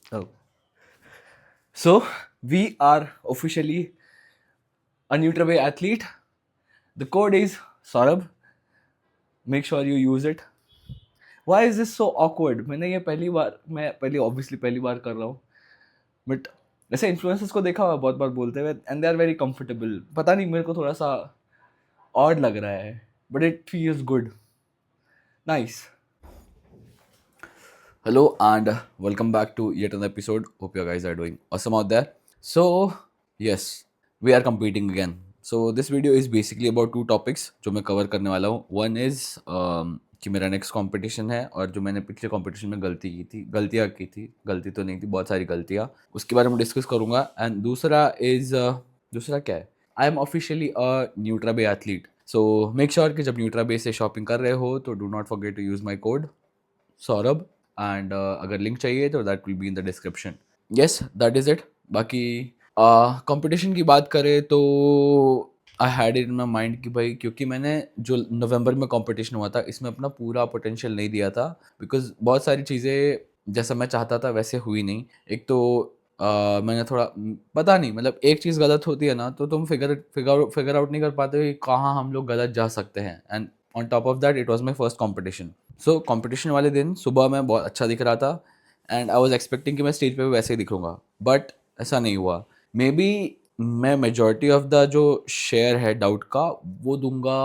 Oh. So, we are officially a NutraWay athlete. The code is Saurabh. Make sure you use it. Why is this so awkward? मैंने ये पहली बार मैं पहली obviously पहली बार कर रहा हूँ बट ऐसे इन्फ्लुएंसर्स को देखा हुआ है बहुत बार बोलते हुए and they are very comfortable. पता नहीं मेरे को थोड़ा सा ऑड लग रहा है but it feels good. Nice. Hello and welcome back to yet another episode. Hope you guys are doing awesome out there. So, yes, we are competing again. So, this video is basically about two topics जो मैं cover करने वाला हूँ. One is कि मेरा next competition है और जो मैंने पिछले competition में गलतियाँ की थी, गलती तो नहीं थी, बहुत सारी गलतियाँ, उसके बारे में डिस्कस करूँगा. एंड दूसरा is दूसरा क्या है? I am officially a NutraBay athlete. So, make sure कि जब NutraBay से shopping कर रहे हो तो do not forget to use my code Saurabh and अगर लिंक चाहिए तो that will be in the description. Yes that is it. बाकी कंपटीशन की बात करें तो I had it in my mind कि भाई क्योंकि मैंने जो नवंबर में कंपटीशन हुआ था इसमें अपना पूरा पोटेंशियल नहीं दिया था बिकॉज बहुत सारी चीज़ें जैसा मैं चाहता था वैसे हुई नहीं. एक तो मैंने थोड़ा पता नहीं मतलब एक चीज़ गलत होती है ना तो तुम फिगर आउट नहीं कर पाते हो कि कहाँ हम लोग गलत जा सकते हैं. And on top of that it was my first competition. So competition वाले दिन सुबह मैं बहुत अच्छा दिख रहा था एंड आई वाज एक्सपेक्टिंग कि मैं स्टेज पे भी वैसे ही दिखूंगा बट ऐसा नहीं हुआ. मे बी मैं मेजॉरिटी ऑफ द जो शेयर है डाउट का वो दूंगा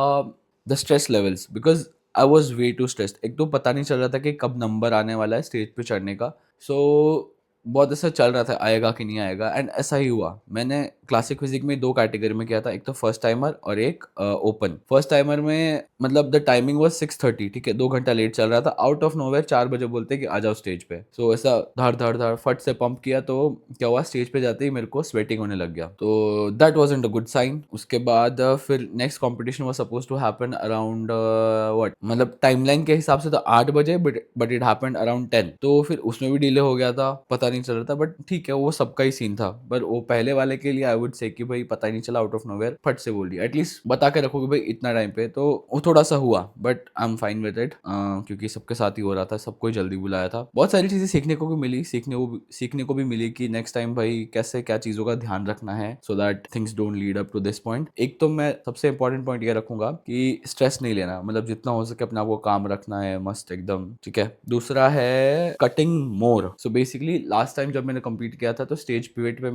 the stress levels because I was way too stressed. एक तो पता नहीं चल रहा था कि कब नंबर आने वाला है स्टेज पे चढ़ने का. सो बहुत ऐसा चल रहा था आएगा कि नहीं आएगा एंड ऐसा ही हुआ. मैंने क्लासिक फिजिक में दो कैटेगरी में किया था, एक तो फर्स्ट टाइमर और एक ओपन. फर्स्ट टाइमर में मतलब द टाइमिंग वाज 6:30. ठीक है 2 घंटा लेट चल रहा था. आउट ऑफ नोवेयर 4 बजे बोलते कि आ जाओ स्टेज पे. सो ऐसा धड़ धड़ धड़ फट से पंप किया तो क्या हुआ स्टेज पे जाते ही मेरे को स्वेटिंग होने लग गया. तो that wasn't a good sign. उसके बाद फिर next competition was suppose to happen around what मतलब टाइमलाइन के हिसाब से तो 8 बजे बट इट हैपेंड अराउंड 10. तो फिर उसमें भी डिले हो गया था, पता नहीं चल रहा था बट ठीक है वो सबका ही सीन था. पर वो पहले वाले के लिए आई वुड से कि भाई पता ही नहीं चला आउट ऑफ नोवेयर फट से बोल दिया. एटलीस्ट बता के रखो कि भाई इतना टाइम पे. तो वो थोड़ा सा हुआ but I am fine with it क्योंकि सबके साथ ही हो रहा था, सबको ही जल्दी बुलाया था. बहुत सारी चीजें सीखने को भी मिली, सीखने को भी मिली कि नेक्स्ट टाइम भाई कैसे क्या चीजों का ध्यान रखना है so that things don't lead up to this point. एक तो मैं सबसे इंपॉर्टेंट पॉइंट ये रखूंगा कि स्ट्रेस नहीं लेना, मतलब जितना हो सके अपने आप को काम रखना है मस्त एकदम. ठीक है. दूसरा है कटिंग मोर. सो बेसिकली लास्ट टाइम जब मैंने कंप्लीट किया था तो स्टेज पे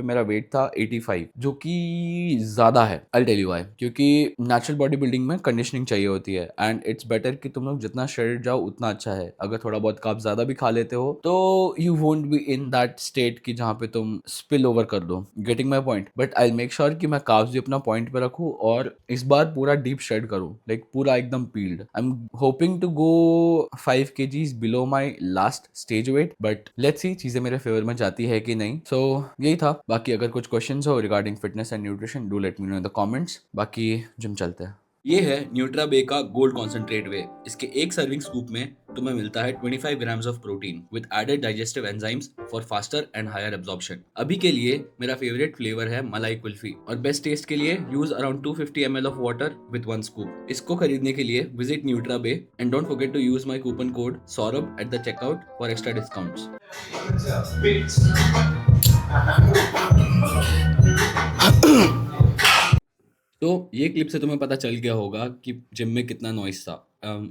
मेरा वेट था 85 जो कि ज्यादा है. I tell you why. क्योंकि नेचुरल बॉडी बिल्डिंग में कंडीशनिंग चाहिए होती है एंड इट्स बेटर कि तुम लोग जितना श्रेडेड जाओ उतना अच्छा है. अगर थोड़ा बहुत कार्ब ज्यादा भी खा लेते हो तो you won't be in that state कि जहाँ पे तुम स्पिल ओवर कर दो. Getting my point. But I make sure कि मैं कार्ब्स भी अपना पॉइंट पे रखूँ और इस बार पूरा डीप श्रेड करूँ, लाइक पूरा एकदम peeled. I am hoping to go 5 kgs below my last stage weight but let's see चीजें मेरे फेवर में जाती है कि नहीं. सो यही था. बाकी अगर कुछ क्वेश्चन हो regarding fitness and nutrition do let me know in the comments. बाकी जिम चलते हैं. ये है न्यूट्रा बे का गोल्ड कॉन्सेंट्रेट वे. इसके एक सर्विंग स्कूप में तुम्हें मिलता है 25 grams of protein with added digestive enzymes for faster and higher absorption. अभी के लिए मेरा फेवरेट फ्लेवर है मलाई कुल्फी और बेस्ट टेस्ट के लिए use around 250 ml of water with 1 scoop. इसको खरीदने के लिए visit Nutrabay and don't forget to use my coupon code Saurabh at the checkout for extra discounts. तो ये क्लिप से तुम्हें पता चल गया होगा कि जिम में कितना नॉइस था.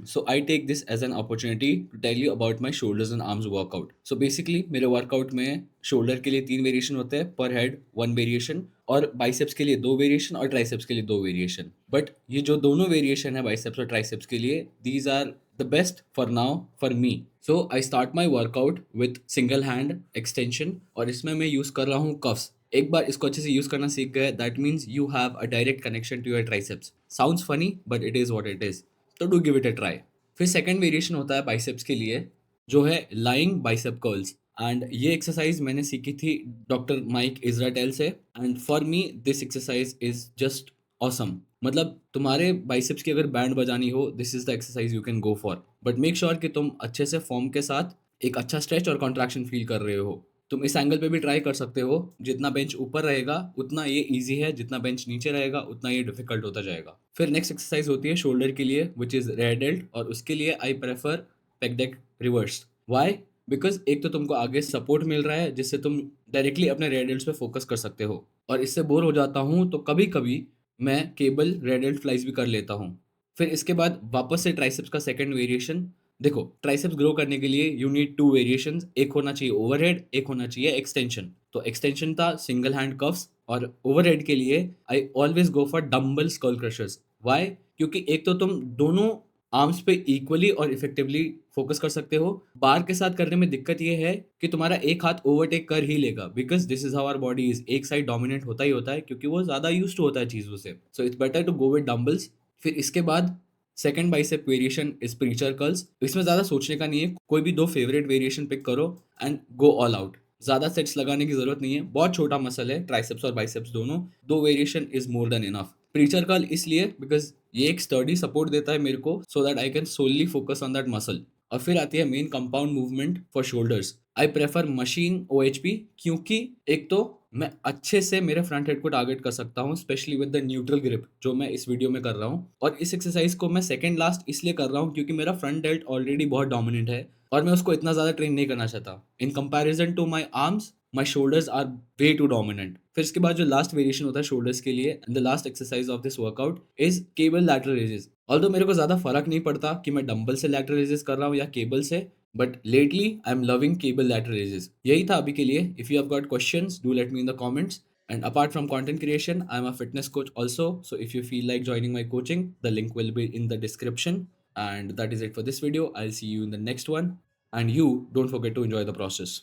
So I take this as an opportunity to tell you about my shoulders and arms workout. So basically मेरे वर्कआउट में शोल्डर के लिए 3 वेरिएशन होते हैं पर हेड 1 वेरिएशन और बाइसेप्स के लिए 2 वेरिएशन और ट्राइसेप्स के लिए 2 वेरिएशन. बट ये जो दोनों वेरिएशन है बाइसेप्स और ट्राइसेप्स के लिए these are the best for now for me. So I start my workout with single hand extension और इसमें मैं यूज कर रहा हूँ कफ्स. एक बार इसको अच्छे से यूज करना सीख गए that means you have a direct connection to your triceps. Sounds funny but it is what it is. तो do give it a try. फिर सेकंड वेरिएशन होता है बाइसेप्स के लिए जो है लाइंग बाइसेप कर्ल्स एंड ये एक्सरसाइज मैंने सीखी थी डॉक्टर माइक इजराटेल से and for me this exercise is just awesome. मतलब तुम्हारे बाइसेप्स की अगर बैंड बजानी हो this is the exercise you can go for. But make sure कि तुम अच्छे से फॉर्म के साथ एक अच्छा स्ट्रेच और कॉन्ट्रैक्शन फील कर रहे हो. तुम इस एंगल पे भी ट्राई कर सकते हो. जितना बेंच ऊपर रहेगा उतना ये इजी है, जितना बेंच नीचे रहेगा उतना ये डिफिकल्ट होता जाएगा. फिर नेक्स्ट एक्सरसाइज होती है शोल्डर के लिए विच इज रेयर डेल्ट और उसके लिए I prefer pack deck reverse. Why? Because एक तो तुमको आगे सपोर्ट मिल रहा है जिससे तुम डायरेक्टली अपने रेडियल्स पे फोकस कर सकते हो, और इससे बोर हो जाता हूँ तो कभी कभी मैं केबल रेडियल फ्लाइज भी कर लेता हूँ। फिर इसके बाद वापस से ट्राइसेप्स का सेकंड वेरिएशन। देखो, ट्राइसेप्स ग्रो करने के लिए यू नीड टू वेरिएशंस, एक होना चाहिए ओवरहेड, एक होना चाहिए एक्सटेंशन। तो एक्सटेंशन था सिंगल हैंड कफ्स, और ओवरहेड के लिए I always go for dumbbell skull crushers. Why? क्योंकि एक तो तुम दोनों आर्म्स पे इक्वली और इफेक्टिवली फोकस कर सकते हो। बार के साथ करने में दिक्कत ये है कि तुम्हारा एक हाथ ओवरटेक कर ही लेगा, because this is how our body is, एक साइड डोमिनेट होता ही होता है क्योंकि वो ज्यादा यूज टू होता है चीजों से। So it's better to go with dumbbells. फिर इसके बाद second bicep variation is preacher curls. इसमें ज्यादा सोचने का नहीं है, कोई भी दो फेवरेट वेरिएशन पिक करो एंड गो ऑल आउट। ज्यादा सेट्स लगाने की जरूरत नहीं है, बहुत छोटा मसल है, ट्राइसेप्स और बाइसेप्स दोनों। दो variation is more than enough. Preacher curl इसलिए बिकॉज ये एक स्टडी सपोर्ट देता है मेरे को, so that I can solely focus on that muscle. और फिर आती है main compound movement for shoulders. I prefer machine OHP, क्योंकि एक तो मैं अच्छे से मेरे फ्रंट हेड को टारगेट कर सकता हूँ, specially with the neutral grip जो मैं इस वीडियो में कर रहा हूँ। और इस एक्सरसाइज को मैं सेकंड लास्ट इसलिए कर रहा हूँ क्योंकि मेरा फ्रंट डेल्ट ऑलरेडी बहुत डोमिनेंट है और मैं उसको इतना ज्यादा ट्रेन नहीं करना चाहता। In comparison to my arms, my shoulders are way too dominant. फिर इसके बाद जो लास्ट वेरिएशन होता है शोल्डर्स के लिए, and the last exercise of this workout is cable lateral raises. Although मेरे को ज्यादा फर्क नहीं पड़ता कि मैं डंबल से लैटरल रेजेस कर रहा हूँ या केबल से, but lately I am loving cable lateral raises. यही था अभी के लिए। If you have got questions, do let me in the comments. And apart from content creation, I'm a fitness coach also. So if you feel like joining my coaching, the link will be in the description. And that is it for this video. I'll see you in the next one. And you don't forget to enjoy the process.